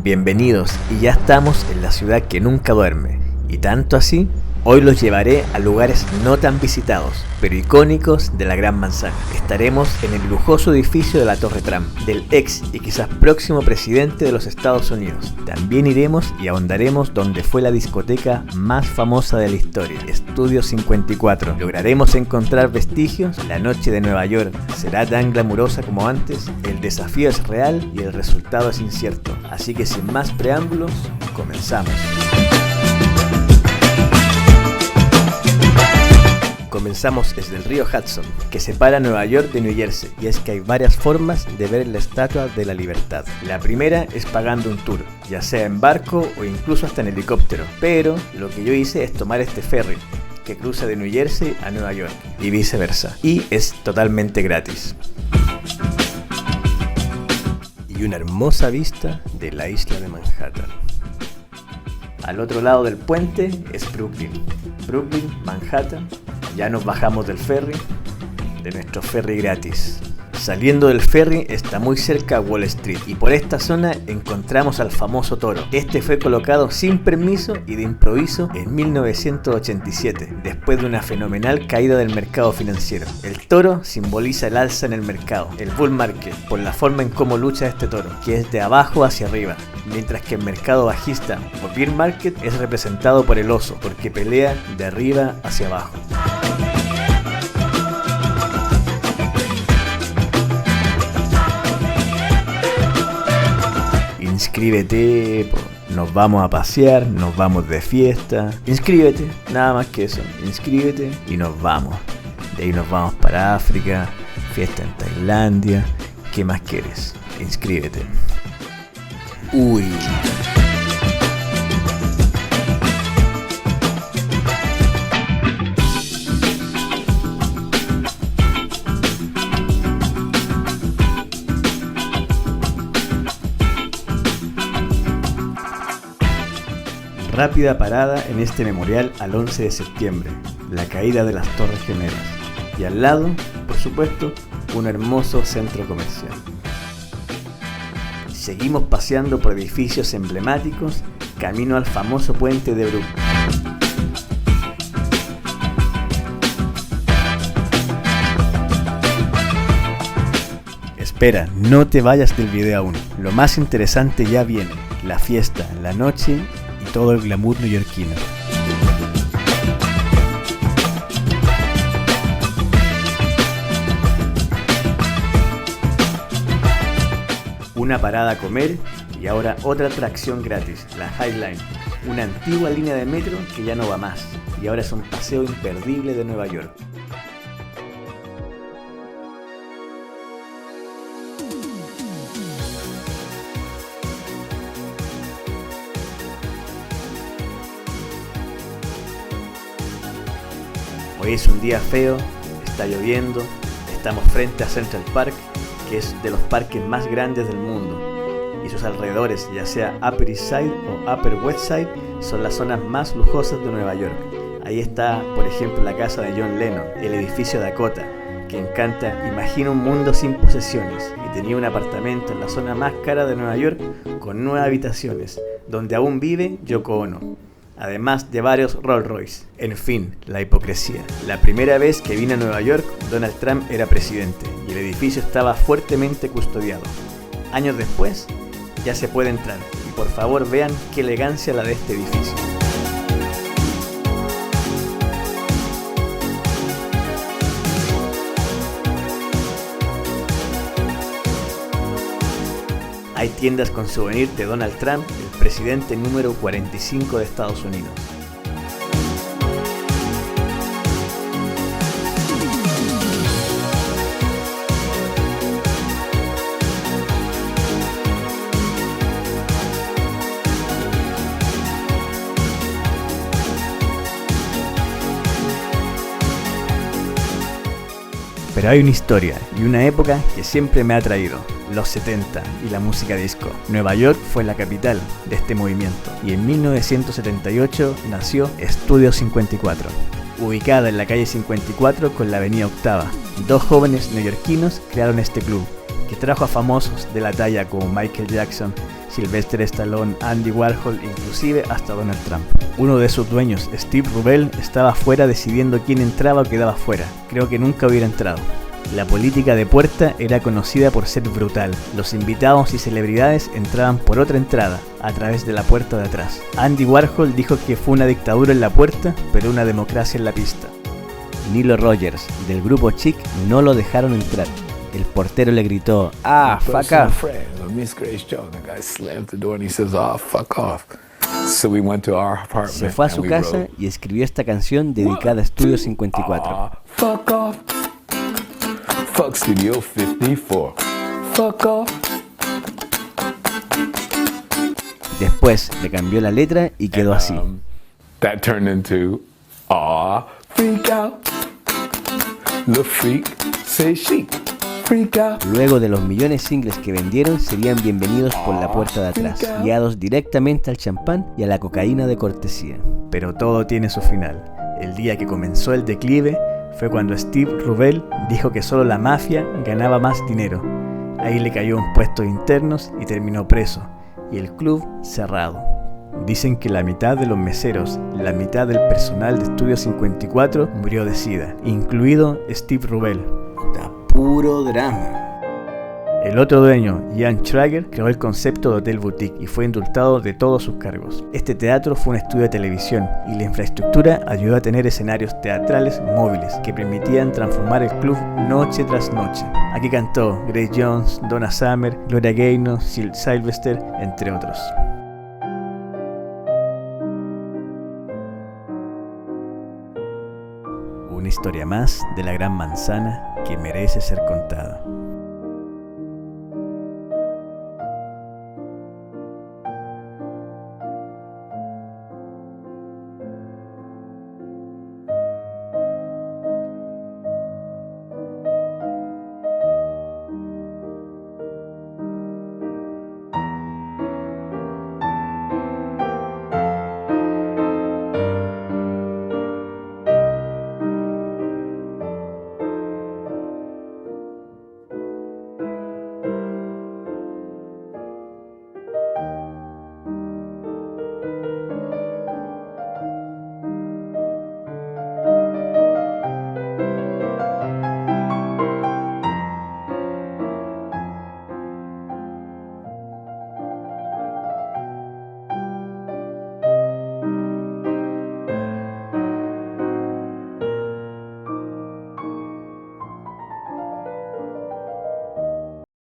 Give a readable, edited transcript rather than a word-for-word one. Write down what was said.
Bienvenidos, y ya estamos en la ciudad que nunca duerme. Y tanto así, hoy los llevaré a lugares no tan visitados, pero icónicos de la Gran Manzana. Estaremos en el lujoso edificio de la Torre Trump, del ex y quizás próximo presidente de los Estados Unidos. También iremos y ahondaremos donde fue la discoteca más famosa de la historia, Estudio 54. ¿Lograremos encontrar vestigios? ¿La noche de Nueva York será tan glamurosa como antes? El desafío es real y el resultado es incierto. Así que sin más preámbulos, comenzamos. Comenzamos desde el río Hudson, que separa Nueva York de New Jersey, y es que hay varias formas de ver la Estatua de la Libertad. La primera es pagando un tour, ya sea en barco o incluso hasta en helicóptero, pero lo que yo hice es tomar este ferry, que cruza de New Jersey a Nueva York, y viceversa, y es totalmente gratis. Y una hermosa vista de la isla de Manhattan. Al otro lado del puente es Brooklyn, Manhattan. Ya nos bajamos del ferry, de nuestro ferry gratis. Saliendo del ferry está muy cerca a Wall Street, y por esta zona encontramos al famoso toro. Este fue colocado sin permiso y de improviso en 1987, después de una fenomenal caída del mercado financiero. El toro simboliza el alza en el mercado, el bull market, por la forma en cómo lucha este toro, que es de abajo hacia arriba, mientras que el mercado bajista o bear market es representado por el oso, porque pelea de arriba hacia abajo. Inscríbete, nos vamos a pasear, nos vamos de fiesta. Inscríbete, nada más que eso. Inscríbete y nos vamos. De ahí nos vamos para África, fiesta en Tailandia. ¿Qué más quieres? Inscríbete. Uy. Rápida parada en este memorial al 11 de septiembre, la caída de las Torres Gemelas. Y al lado, por supuesto, un hermoso centro comercial. Seguimos paseando por edificios emblemáticos, camino al famoso puente de Brooklyn. Espera, no te vayas del video aún. Lo más interesante ya viene, la fiesta, la noche y todo el glamour neoyorquino. Una parada a comer y ahora otra atracción gratis, la High Line, una antigua línea de metro que ya no va más y ahora es un paseo imperdible de Nueva York. Hoy es un día feo, está lloviendo, estamos frente a Central Park, que es de los parques más grandes del mundo, y sus alrededores, ya sea Upper East Side o Upper West Side, son las zonas más lujosas de Nueva York. Ahí está, por ejemplo, la casa de John Lennon, el edificio Dakota, que encanta Imagina un mundo sin posesiones, y tenía un apartamento en la zona más cara de Nueva York con 9 habitaciones, donde aún vive Yoko Ono, además de varios Rolls Royce. En fin, la hipocresía. La primera vez que vine a Nueva York, Donald Trump era presidente y el edificio estaba fuertemente custodiado. Años después, ya se puede entrar, y por favor vean qué elegancia la de este edificio. Hay tiendas con souvenir de Donald Trump, el presidente número 45 de Estados Unidos. Pero hay una historia y una época que siempre me ha atraído, los 70 y la música disco. Nueva York fue la capital de este movimiento y en 1978 nació Estudio 54, ubicada en la calle 54 con la avenida Octava. Dos jóvenes neoyorquinos crearon este club, que trajo a famosos de la talla como Michael Jackson, Sylvester Stallone, Andy Warhol, inclusive hasta Donald Trump. Uno de sus dueños, Steve Rubell, estaba afuera decidiendo quién entraba o quedaba fuera. Creo que nunca hubiera entrado. La política de puerta era conocida por ser brutal. Los invitados y celebridades entraban por otra entrada, a través de la puerta de atrás. Andy Warhol dijo que fue una dictadura en la puerta, pero una democracia en la pista. Nilo Rogers, del grupo Chic, no lo dejaron entrar. El portero le gritó, "Ah, fuck off". Se fue a su casa y escribió esta canción dedicada a Estudio 54. Fuck off. Fuck Studio 54. Fuck off. Después le cambió la letra y quedó así. That turned into freak out. The freak say chic. Freak out. Luego de los millones de singles que vendieron, serían bienvenidos por la puerta de atrás, guiados directamente al champán y a la cocaína de cortesía. Pero todo tiene su final. El día que comenzó el declive fue cuando Steve Rubell dijo que solo la mafia ganaba más dinero. Ahí le cayó impuestos internos y terminó preso, y el club cerrado. Dicen que la mitad de los meseros, la mitad del personal de Estudio 54 murió de SIDA, incluido Steve Rubell. Da puro drama. El otro dueño, Jan Trager, creó el concepto de Hotel Boutique y fue indultado de todos sus cargos. Este teatro fue un estudio de televisión y la infraestructura ayudó a tener escenarios teatrales móviles que permitían transformar el club noche tras noche. Aquí cantó Grace Jones, Donna Summer, Gloria Gaynor, Sylvester, entre otros. Una historia más de la Gran Manzana que merece ser contada.